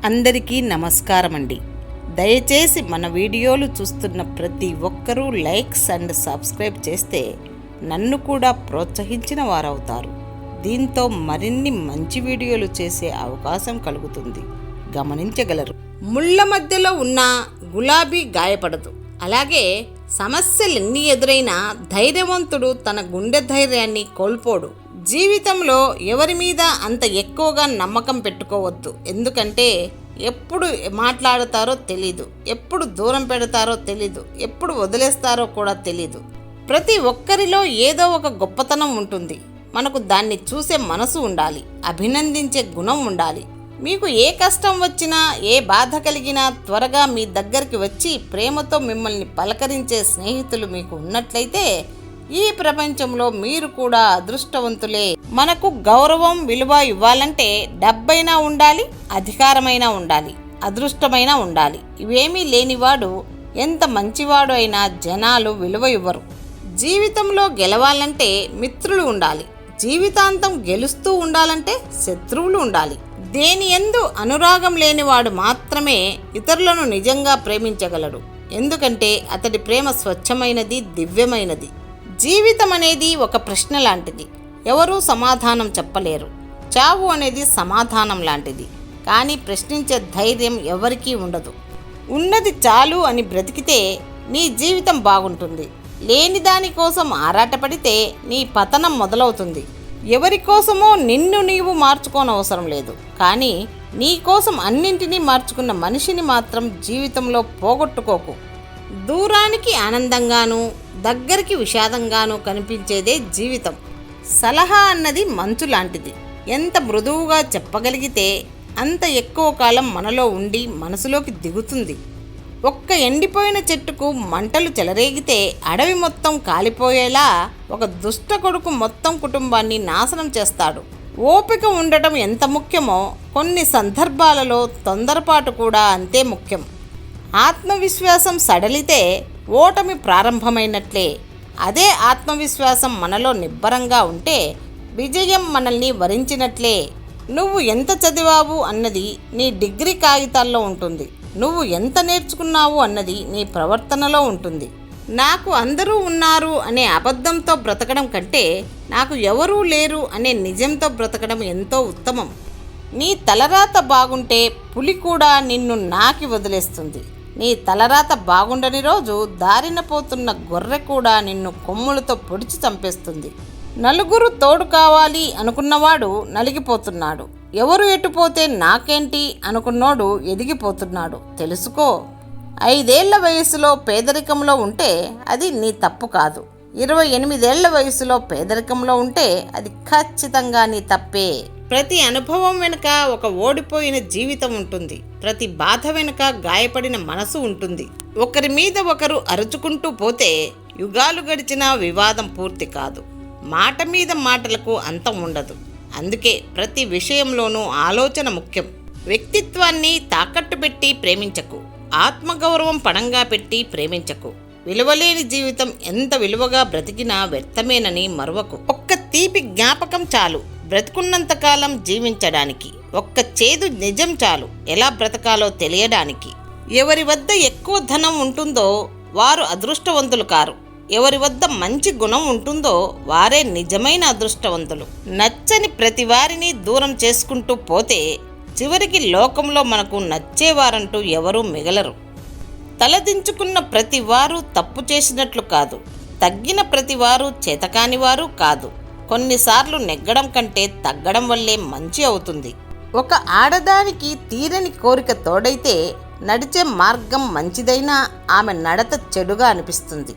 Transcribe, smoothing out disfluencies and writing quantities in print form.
అందరికీ నమస్కారం అండి. దయచేసి మన వీడియోలు చూస్తున్న ప్రతి ఒక్కరూ లైక్స్ అండ్ సబ్స్క్రైబ్ చేస్తే నన్ను కూడా ప్రోత్సహించిన వారవుతారు. దీంతో మరిన్ని మంచి వీడియోలు చేసే అవకాశం కలుగుతుంది, గమనించగలరు. ముళ్ళ మధ్యలో ఉన్న గులాబీ గాయపడదు. అలాగే సమస్యలెన్ని ఎదురైనా ధైర్యవంతుడు తన గుండె ధైర్యాన్ని కోల్పోడు. జీవితంలో ఎవరి మీద అంత ఎక్కువగా నమ్మకం పెట్టుకోవద్దు. ఎందుకంటే ఎప్పుడు మాట్లాడతారో తెలీదు, ఎప్పుడు దూరం పెడతారో తెలీదు, ఎప్పుడు వదిలేస్తారో కూడా తెలీదు. ప్రతి ఒక్కరిలో ఏదో ఒక గొప్పతనం ఉంటుంది. మనకు దాన్ని చూసే మనసు ఉండాలి, అభినందించే గుణం ఉండాలి. మీకు ఏ కష్టం వచ్చినా, ఏ బాధ కలిగినా త్వరగా మీ దగ్గరికి వచ్చి ప్రేమతో మిమ్మల్ని పలకరించే స్నేహితులు మీకు ఉన్నట్లయితే ఈ ప్రపంచంలో మీరు కూడా అదృష్టవంతులే. మనకు గౌరవం, విలువ ఇవ్వాలంటే డబ్బైనా ఉండాలి, అధికారమైనా ఉండాలి, అదృష్టమైనా ఉండాలి. ఇవేమీ లేనివాడు ఎంత మంచివాడు అయినా జనాలు విలువ ఇవ్వరు. జీవితంలో గెలవాలంటే మిత్రులు ఉండాలి, జీవితాంతం గెలుస్తూ ఉండాలంటే శత్రువులు ఉండాలి. దేని యందు అనురాగం లేనివాడు మాత్రమే ఇతరులను నిజంగా ప్రేమించగలడు. ఎందుకంటే అతడి ప్రేమ స్వచ్ఛమైనది, దివ్యమైనది. జీవితం అనేది ఒక ప్రశ్న లాంటిది, ఎవరూ సమాధానం చెప్పలేరు. చావు అనేది సమాధానం లాంటిది, కానీ ప్రశ్నించే ధైర్యం ఎవరికీ ఉండదు. ఉన్నది చాలు అని బ్రతికితే నీ జీవితం బాగుంటుంది. లేని దానికోసం ఆరాటపడితే నీ పతనం మొదలవుతుంది. ఎవరి కోసమో నిన్ను నీవు మార్చుకోనవసరం లేదు, కానీ నీ కోసం అన్నింటినీ మార్చుకున్న మనిషిని మాత్రం జీవితంలో పోగొట్టుకోకు. దూరానికి ఆనందంగాను, దగ్గరికి విషాదంగాను కనిపించేదే జీవితం. సలహా అన్నది మంచు లాంటిది. ఎంత మృదువుగా చెప్పగలిగితే అంత ఎక్కువ కాలం మనలో ఉండి మనసులోకి దిగుతుంది. ఒక్క ఎండిపోయిన చెట్టుకు మంటలు చెలరేగితే అడవి మొత్తం కాలిపోయేలా ఒక దుష్ట కొడుకు మొత్తం కుటుంబాన్ని నాశనం చేస్తాడు. ఓపిక ఉండటం ఎంత ముఖ్యమో కొన్ని సందర్భాలలో తొందరపాటు కూడా అంతే ముఖ్యం. ఆత్మవిశ్వాసం సడలితే ఓటమి ప్రారంభమైనట్లే. అదే ఆత్మవిశ్వాసం మనలో నిబ్బరంగా ఉంటే విజయం మనల్ని వరించినట్లే. నువ్వు ఎంత చదివావు అన్నది నీ డిగ్రీ కాగితాల్లో ఉంటుంది. నువ్వు ఎంత నేర్చుకున్నావు అన్నది నీ ప్రవర్తనలో ఉంటుంది. నాకు అందరూ ఉన్నారు అనే అబద్ధంతో బ్రతకడం కంటే నాకు ఎవరూ లేరు అనే నిజంతో బ్రతకడం ఎంతో ఉత్తమం. నీ తలరాత బాగుంటే పులి కూడా నిన్ను నాకి వదిలేస్తుంది. నీ తలరాత బాగుండని రోజు దారిన పోతున్న గొర్రె కూడా నిన్ను కొమ్ములతో పొడిచి చంపేస్తుంది. నలుగురు తోడు కావాలి అనుకున్నవాడు నలిగిపోతున్నాడు. ఎవరు ఎటుపోతే నాకేంటి అనుకున్నోడు ఎదిగిపోతున్నాడు. తెలుసుకో. 5 ఏళ్ల వయసులో పేదరికంలో ఉంటే అది నీ తప్పు కాదు. 28 ఏళ్ల వయసులో పేదరికంలో ఉంటే అది ఖచ్చితంగా నీ తప్పే. ప్రతి అనుభవం వెనుక ఒక ఓడిపోయిన జీవితం ఉంటుంది. ప్రతి బాధ వెనుక గాయపడిన మనసు ఉంటుంది. ఒకరి మీద ఒకరు అరుచుకుంటూ పోతే యుగాలు గడిచినా వివాదం పూర్తి కాదు. మాట మీద మాటలకు అంతం ఉండదు. అందుకే ప్రతి విషయంలోనూ ఆలోచన ముఖ్యం. వ్యక్తిత్వాన్ని తాకట్టు పెట్టి ప్రేమించకు. ఆత్మగౌరవం పణంగా పెట్టి ప్రేమించకు. విలువలేని జీవితం ఎంత విలువగా బ్రతికినా వ్యర్థమేనని మరువకు. ఒక్క తీపి జ్ఞాపకం చాలు బ్రతుకున్నంతకాలం జీవించడానికి. ఒక్క చేదు నిజం చాలు ఎలా బ్రతకాలో తెలియడానికి. ఎవరి వద్ద ఎక్కువ ధనం ఉంటుందో వారు అదృష్టవంతులు కారు. ఎవరి వద్ద మంచి గుణం ఉంటుందో వారే నిజమైన అదృష్టవంతులు. నచ్చని ప్రతి వారిని దూరం చేసుకుంటూ పోతే చివరికి లోకంలో మనకు నచ్చేవారంటూ ఎవరూ మిగలరు. తలదించుకున్న ప్రతి వారు తప్పు చేసినట్లు కాదు, తగ్గిన ప్రతి వారు చేతకానివారు కాదు. కొన్నిసార్లు నెగ్గడం కంటే తగ్గడం వల్లే మంచి అవుతుంది. ఒక ఆడదానికి తీరని కోరిక తోడైతే నడిచే మార్గం మంచిదైనా ఆమె నడత చెడుగా అనిపిస్తుంది.